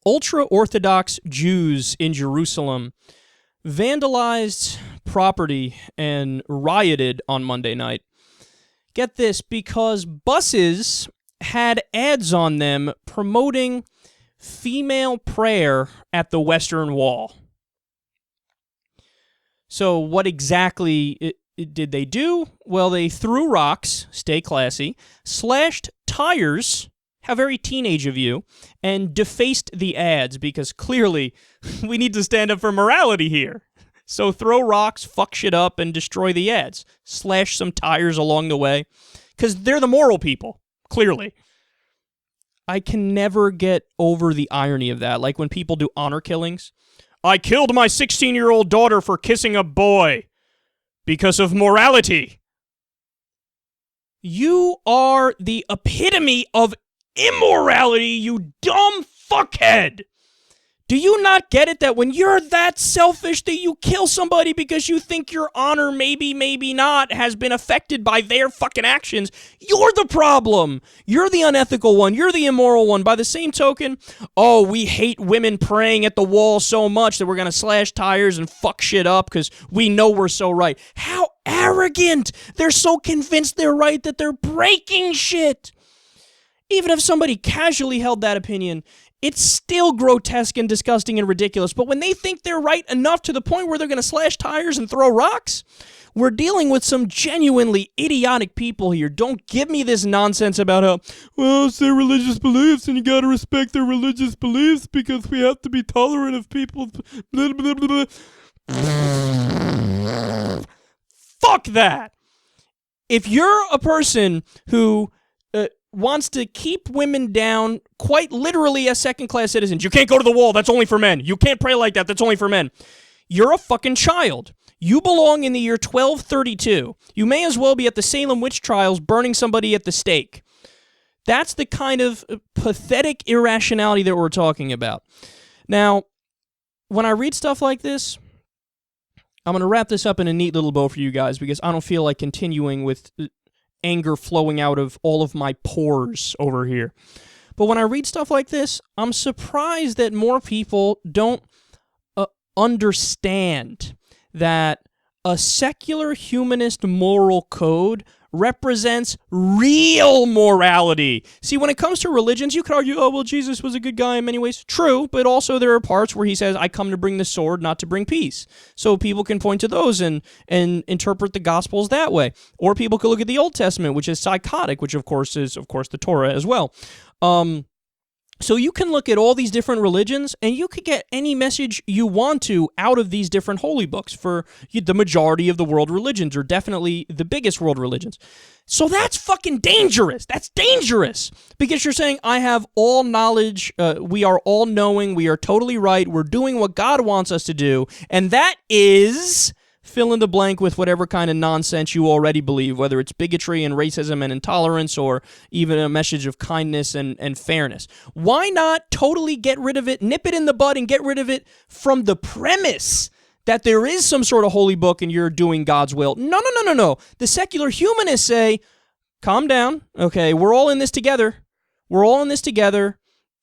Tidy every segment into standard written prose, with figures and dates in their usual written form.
ultra-Orthodox Jews in Jerusalem vandalized property and rioted on Monday night. Get this, because buses had ads on them promoting female prayer at the Western Wall. So what exactly did they do? Well, they threw rocks, stay classy, slashed tires, how very teenage of you, and defaced the ads, because clearly we need to stand up for morality here. So throw rocks, fuck shit up, and destroy the ads. Slash some tires along the way, because they're the moral people, clearly. I can never get over the irony of that, like when people do honor killings. I killed my 16-year-old daughter for kissing a boy because of morality. You are the epitome of immorality, you dumb fuckhead. Do you not get it that when you're that selfish that you kill somebody because you think your honor maybe not has been affected by their fucking actions, you're the problem. You're the unethical one. You're the immoral one. By the same token, oh, we hate women praying at the wall so much that we're going to slash tires and fuck shit up because we know we're so right. How arrogant. They're so convinced they're right that they're breaking shit. Even if somebody casually held that opinion, it's still grotesque and disgusting and ridiculous. But when they think they're right enough to the point where they're going to slash tires and throw rocks, we're dealing with some genuinely idiotic people here. Don't give me this nonsense about how, well, it's their religious beliefs and you got to respect their religious beliefs because we have to be tolerant of people. Blah, blah, blah, blah. Fuck that. If you're a person who wants to keep women down quite literally as second-class citizens. You can't go to the wall, that's only for men. You can't pray like that, that's only for men. You're a fucking child. You belong in the year 1232. You may as well be at the Salem witch trials burning somebody at the stake. That's the kind of pathetic irrationality that we're talking about. Now, when I read stuff like this, I'm going to wrap this up in a neat little bow for you guys because I don't feel like continuing with anger flowing out of all of my pores over here. But when I read stuff like this, I'm surprised that more people don't understand that a secular humanist moral code represents real morality. See, when it comes to religions, you could argue, oh, well, Jesus was a good guy in many ways. True, but also there are parts where he says, I come to bring the sword, not to bring peace. So people can point to those and interpret the Gospels that way. Or people could look at the Old Testament, which is psychotic, which of course is, the Torah as well. So you can look at all these different religions, and you could get any message you want to out of these different holy books for the majority of the world religions, or definitely the biggest world religions. So that's fucking dangerous. That's dangerous. Because you're saying, I have all knowledge, we are all knowing, we are totally right, we're doing what God wants us to do, and that is fill in the blank with whatever kind of nonsense you already believe, whether it's bigotry and racism and intolerance or even a message of kindness and fairness. Why not totally get rid of it, nip it in the bud, and get rid of it from the premise that there is some sort of holy book and you're doing God's will? No. The secular humanists say, calm down, okay, we're all in this together. We're all in this together.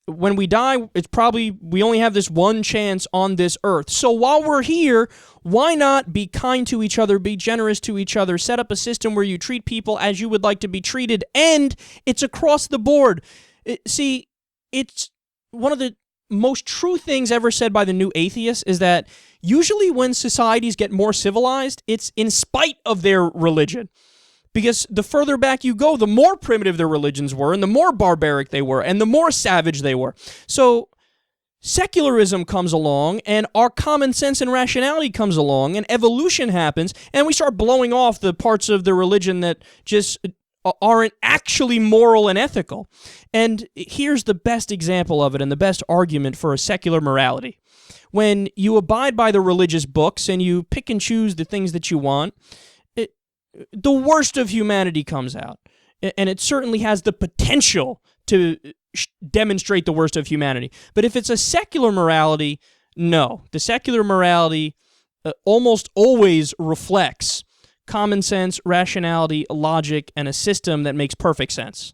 When we die, it's probably, we only have this one chance on this earth. So while we're here, why not be kind to each other, be generous to each other, set up a system where you treat people as you would like to be treated, and it's across the board. See, it's one of the most true things ever said by the new atheists is that usually when societies get more civilized, it's in spite of their religion. Because the further back you go, the more primitive their religions were, and the more barbaric they were, and the more savage they were. So secularism comes along, and our common sense and rationality comes along, and evolution happens, and we start blowing off the parts of the religion that just aren't actually moral and ethical. And here's the best example of it, and the best argument for a secular morality. When you abide by the religious books, and you pick and choose the things that you want, the worst of humanity comes out. And it certainly has the potential to demonstrate the worst of humanity. But if it's a secular morality, no. The secular morality almost always reflects common sense, rationality, logic, and a system that makes perfect sense.